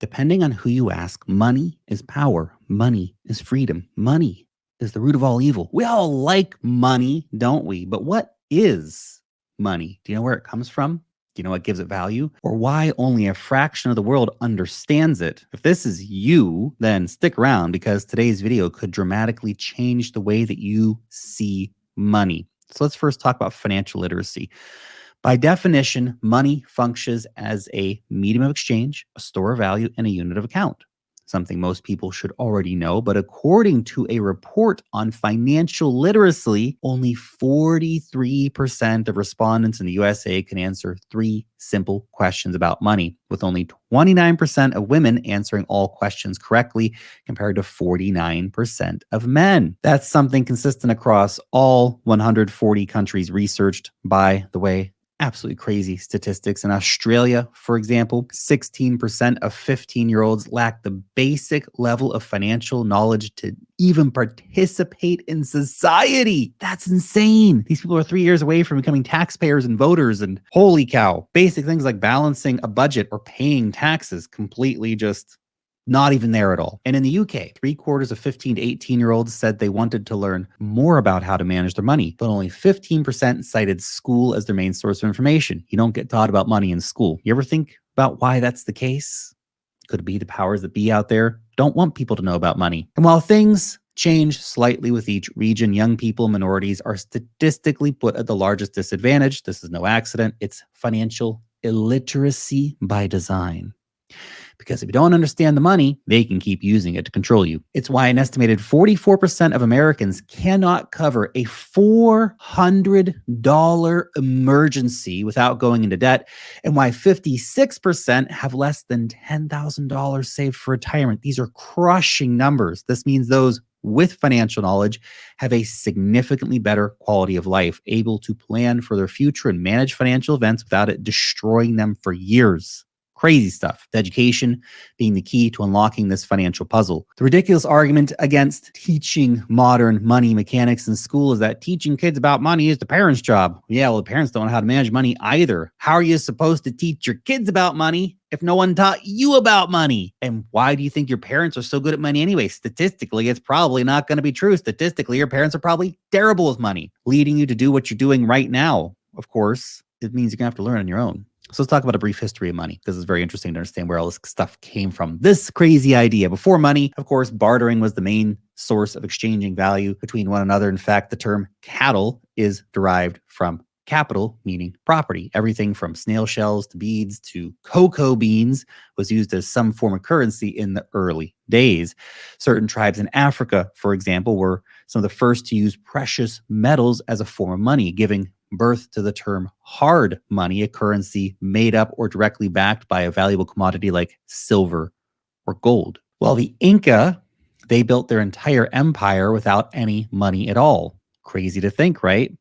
Depending on who you ask, money is power. Money is freedom. Money is the root of all evil. We all like money, don't we? But what is money? Do you know where it comes from? Do you know what gives it value? Or why only a fraction of the world understands it? If this is you, then stick around because today's video could dramatically change the way that you see money. So let's first talk about financial literacy. By definition, money functions as a medium of exchange, a store of value, and a unit of account. Something most people should already know, but according to a report on financial literacy, only 43% of respondents in the USA can answer 3 simple questions about money, with only 29% of women answering all questions correctly compared to 49% of men. That's something consistent across all 140 countries researched, by the way. Absolutely crazy statistics. In Australia, for example, 16% of 15-year-olds lack the basic level of financial knowledge to even participate in society. That's insane. These people are 3 years away from becoming taxpayers and voters, and holy cow, basic things like balancing a budget or paying taxes completely just not even there at all. And in the UK, 3/4 of 15 to 18-year-olds said they wanted to learn more about how to manage their money, but only 15% cited school as their main source of information. You don't get taught about money in school. You ever think about why that's the case? Could it be the powers that be out there don't want people to know about money? And while things change slightly with each region, young people and minorities are statistically put at the largest disadvantage. This is no accident. It's financial illiteracy by design. Because if you don't understand the money, they can keep using it to control you. It's why an estimated 44% of Americans cannot cover a $400 emergency without going into debt, and why 56% have less than $10,000 saved for retirement. These are crushing numbers. This means those with financial knowledge have a significantly better quality of life, able to plan for their future and manage financial events without it destroying them for years. Crazy stuff. Education being the key to unlocking this financial puzzle. The ridiculous argument against teaching modern money mechanics in school is that teaching kids about money is the parents' job. Yeah, well, the parents don't know how to manage money either. How are you supposed to teach your kids about money if no one taught you about money? And why do you think your parents are so good at money anyway? Statistically, it's probably not going to be true. Statistically, your parents are probably terrible with money, leading you to do what you're doing right now. Of course, it means you're going to have to learn on your own. So let's talk about a brief history of money. This is very interesting to understand where all this stuff came from. This crazy idea. Before money, of course, bartering was the main source of exchanging value between one another. In fact, the term cattle is derived from capital, meaning property. Everything from snail shells to beads to cocoa beans was used as some form of currency in the early days. Certain tribes in Africa, for example, were some of the first to use precious metals as a form of money, giving birth to the term hard money, a currency made up or directly backed by a valuable commodity like silver or gold. Well, the Inca, they built their entire empire without any money at all. Crazy to think, right?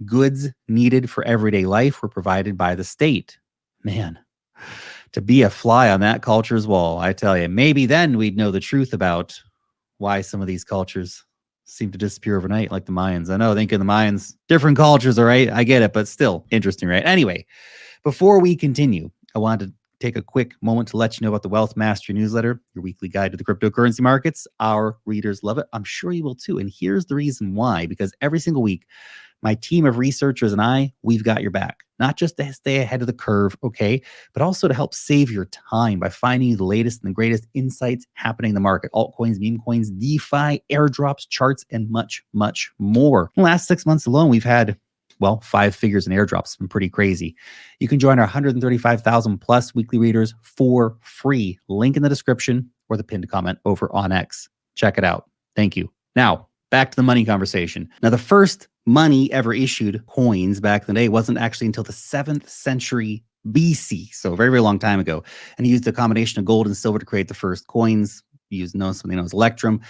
Goods needed for everyday life were provided by the state. Man, to be a fly on that culture's wall, I tell you, maybe then we'd know the truth about why some of these cultures seem to disappear overnight, like the Mayans. I know, thinking the Mayans, different cultures, all right? I get it, but still interesting, right? Anyway, before we continue, I wanted to take a quick moment to let you know about the Wealth Mastery newsletter, your weekly guide to the cryptocurrency markets. Our readers love it. I'm sure you will too. And here's the reason why, because every single week, my team of researchers and I, we've got your back, not just to stay ahead of the curve, okay, but also to help save your time by finding you the latest and the greatest insights happening in the market. Altcoins, meme coins, DeFi, airdrops, charts, and much, much more. In the last 6 months alone, we've had, well, 5 figures in airdrops. It's been pretty crazy. You can join our 135,000 plus weekly readers for free. Link in the description or the pinned comment over on X. Check it out. Thank you. Now, back to the money conversation. Now, the first money ever issued, coins back in the day, wasn't actually until the 7th century BC, so a very, very long time ago. And he used a combination of gold and silver to create the first coins. He used something known as electrum.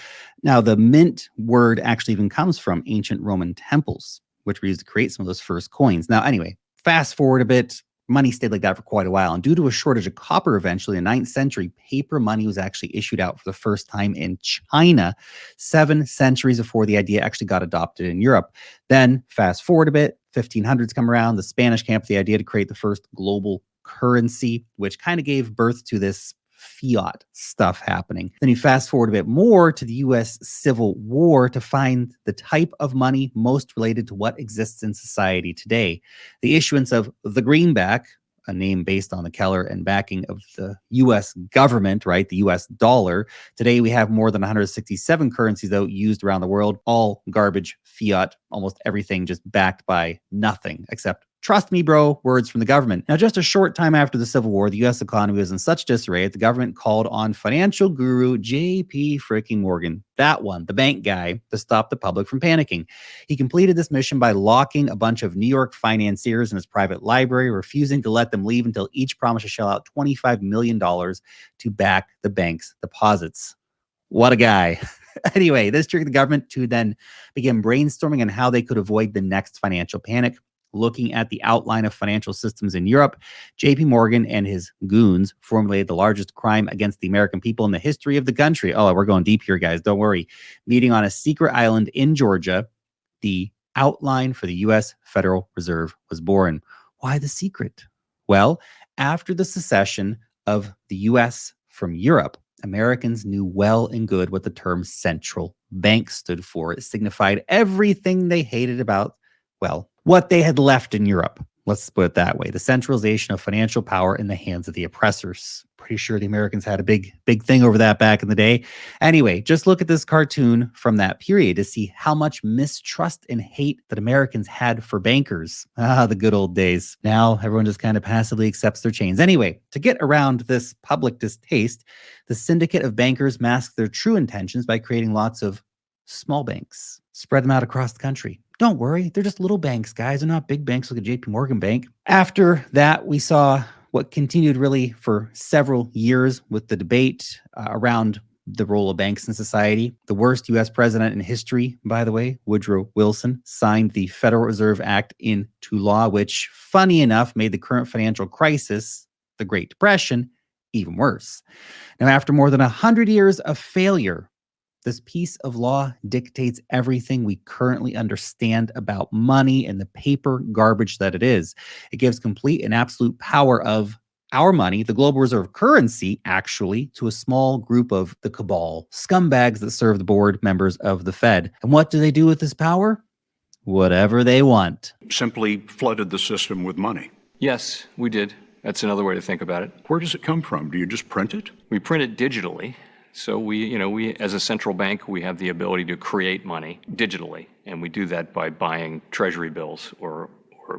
Now, the mint word actually even comes from ancient Roman temples, which were used to create some of those first coins. Now, anyway, fast forward a bit, money stayed like that for quite a while. And due to a shortage of copper, eventually in the 9th century, paper money was actually issued out for the first time in China, 7 centuries before the idea actually got adopted in Europe. Then fast forward a bit, 1500s come around, the Spanish came up with the idea to create the first global currency, which kind of gave birth to this fiat stuff happening. Then you fast forward a bit more to the US Civil War to find the type of money most related to what exists in society today. The issuance of the greenback, a name based on the color and backing of the US government, right? The US dollar. Today, we have more than 167 currencies, though, used around the world, all garbage, fiat, almost everything just backed by nothing except trust me, bro, words from the government. Now, just a short time after the Civil War, the U.S. economy was in such disarray that the government called on financial guru J.P. freaking Morgan, that one, the bank guy, to stop the public from panicking. He completed this mission by locking a bunch of New York financiers in his private library, refusing to let them leave until each promised to shell out $25 million to back the bank's deposits. What a guy. Anyway, this triggered the government to then begin brainstorming on how they could avoid the next financial panic. Looking at the outline of financial systems in Europe, J.P. Morgan and his goons formulated the largest crime against the American people in the history of the country. Oh, we're going deep here, guys. Don't worry. Meeting on a secret island in Georgia, the outline for the U.S. Federal Reserve was born. Why the secret? Well, after the secession of the U.S. from Europe, Americans knew well and good what the term central bank stood for. It signified everything they hated about, well, what they had left in Europe. Let's put it that way. The centralization of financial power in the hands of the oppressors. Pretty sure the Americans had a big thing over that back in the day. Anyway, just look at this cartoon from that period to see how much mistrust and hate that Americans had for bankers. The good old days. Now everyone just kind of passively accepts their chains. Anyway, to get around this public distaste, the syndicate of bankers masked their true intentions by creating lots of small banks. Spread them out across the country. Don't worry, they're just little banks, guys. They're not big banks like a JP Morgan bank. After that, we saw what continued really for several years with the debate around the role of banks in society. The worst U.S. president in history, by the way, Woodrow Wilson, signed the Federal Reserve Act into law, which, funny enough, made the current financial crisis, the Great Depression, even worse. Now, after more than 100 years of failure, this piece of law dictates everything we currently understand about money and the paper garbage that it is. It gives complete and absolute power of our money, the global reserve currency, actually, to a small group of the cabal, scumbags that serve the board members of the Fed. And what do they do with this power? Whatever they want. Simply flooded the system with money. Yes, we did. That's another way to think about it. Where does it come from? Do you just print it? We print it digitally. So we as a central bank, we have the ability to create money digitally, and we do that by buying treasury bills or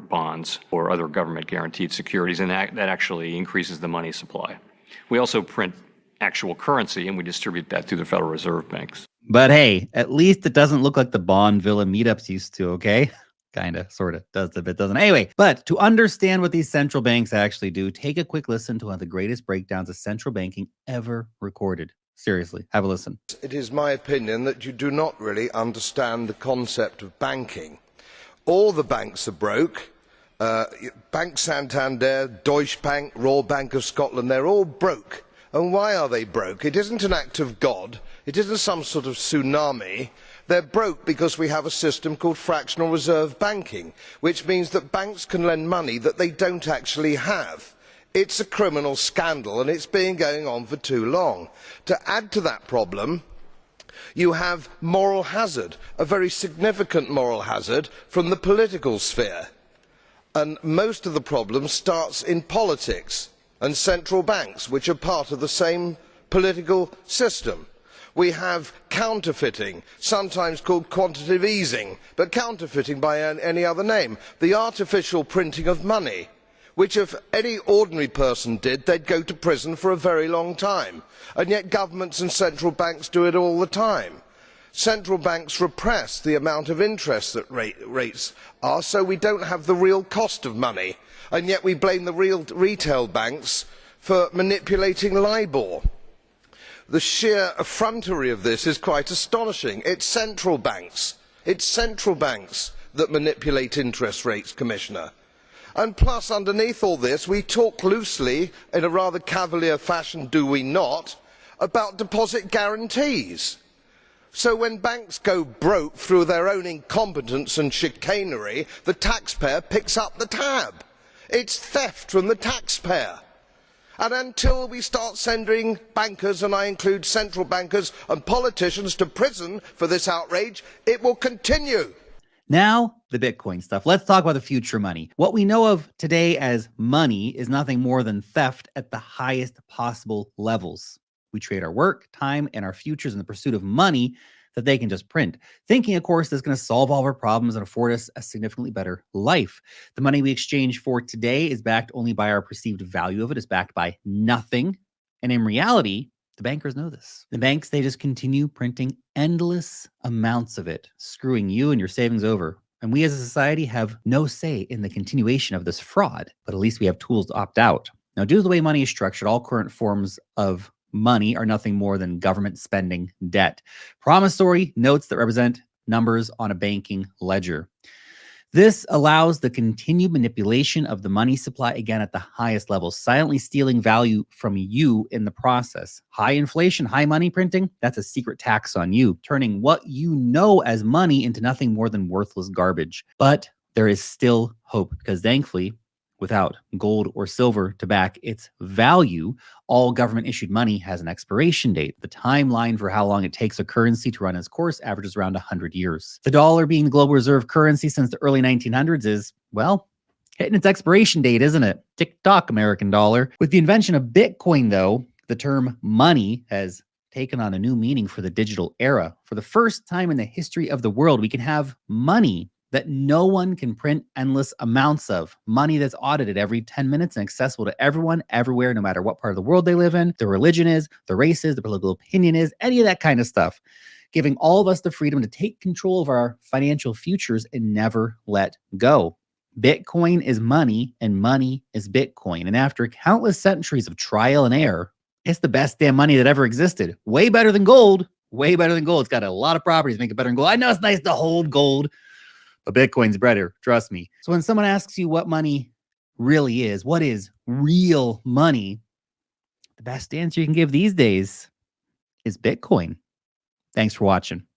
bonds or other government guaranteed securities, and that actually increases the money supply. We also print actual currency, and we distribute that through the Federal Reserve banks. But hey, at least it doesn't look like the Bond Villa meetups used to, okay? Kind of, sort of, does a bit, doesn't it? Anyway, but to understand what these central banks actually do, take a quick listen to one of the greatest breakdowns of central banking ever recorded. Seriously, have a listen. It is my opinion that you do not really understand the concept of banking. All the banks are broke. Bank Santander, Deutsche Bank, Royal Bank of Scotland, they're all broke. And why are they broke? It isn't an act of God. It isn't some sort of tsunami. They're broke because we have a system called fractional reserve banking, which means that banks can lend money that they don't actually have. It's a criminal scandal, and it's been going on for too long. To add to that problem, you have moral hazard, a very significant moral hazard from the political sphere. And most of the problem starts in politics and central banks, which are part of the same political system. We have counterfeiting, sometimes called quantitative easing, but counterfeiting by any other name. The artificial printing of money, which if any ordinary person did, they'd go to prison for a very long time. And yet governments and central banks do it all the time. Central banks repress the amount of interest that rates are, so we don't have the real cost of money. And yet we blame the real retail banks for manipulating LIBOR. The sheer effrontery of this is quite astonishing. It's central banks that manipulate interest rates, Commissioner. And plus, underneath all this, we talk loosely, in a rather cavalier fashion, do we not, about deposit guarantees. So when banks go broke through their own incompetence and chicanery, the taxpayer picks up the tab. It's theft from the taxpayer. And until we start sending bankers, and I include central bankers and politicians, to prison for this outrage, it will continue. Now, the Bitcoin stuff. Let's talk about the future money. What we know of today as money is nothing more than theft at the highest possible levels. We trade our work, time, and our futures in the pursuit of money that they can just print, thinking, of course, that's going to solve all of our problems and afford us a significantly better life. The money we exchange for today is backed only by our perceived value of it. It's backed by nothing. And in reality, the bankers know this. The banks, they just continue printing endless amounts of it, screwing you and your savings over. And we as a society have no say in the continuation of this fraud, but at least we have tools to opt out. Now, due to the way money is structured, all current forms of money are nothing more than government spending debt, promissory notes that represent numbers on a banking ledger. This allows the continued manipulation of the money supply, again, at the highest level, silently stealing value from you in the process. High inflation, high money printing, that's a secret tax on you, turning what you know as money into nothing more than worthless garbage. But there is still hope, because thankfully, without gold or silver to back its value, all government-issued money has an expiration date. The timeline for how long it takes a currency to run its course averages around 100 years. The dollar, being the global reserve currency since the early 1900s, is, well, hitting its expiration date, isn't it? Tick-tock, American dollar. With the invention of Bitcoin, though, the term money has taken on a new meaning for the digital era. For the first time in the history of the world, we can have money that no one can print endless amounts of. Money that's audited every 10 minutes and accessible to everyone, everywhere, no matter what part of the world they live in, their religion is, their race is, their political opinion is, any of that kind of stuff. Giving all of us the freedom to take control of our financial futures and never let go. Bitcoin is money, and money is Bitcoin. And after countless centuries of trial and error, it's the best damn money that ever existed. Way better than gold. Way better than gold. It's got a lot of properties to make it better than gold. I know it's nice to hold gold, but Bitcoin's better, trust me. So when someone asks you what money really is, what is real money, the best answer you can give these days is Bitcoin. Thanks for watching.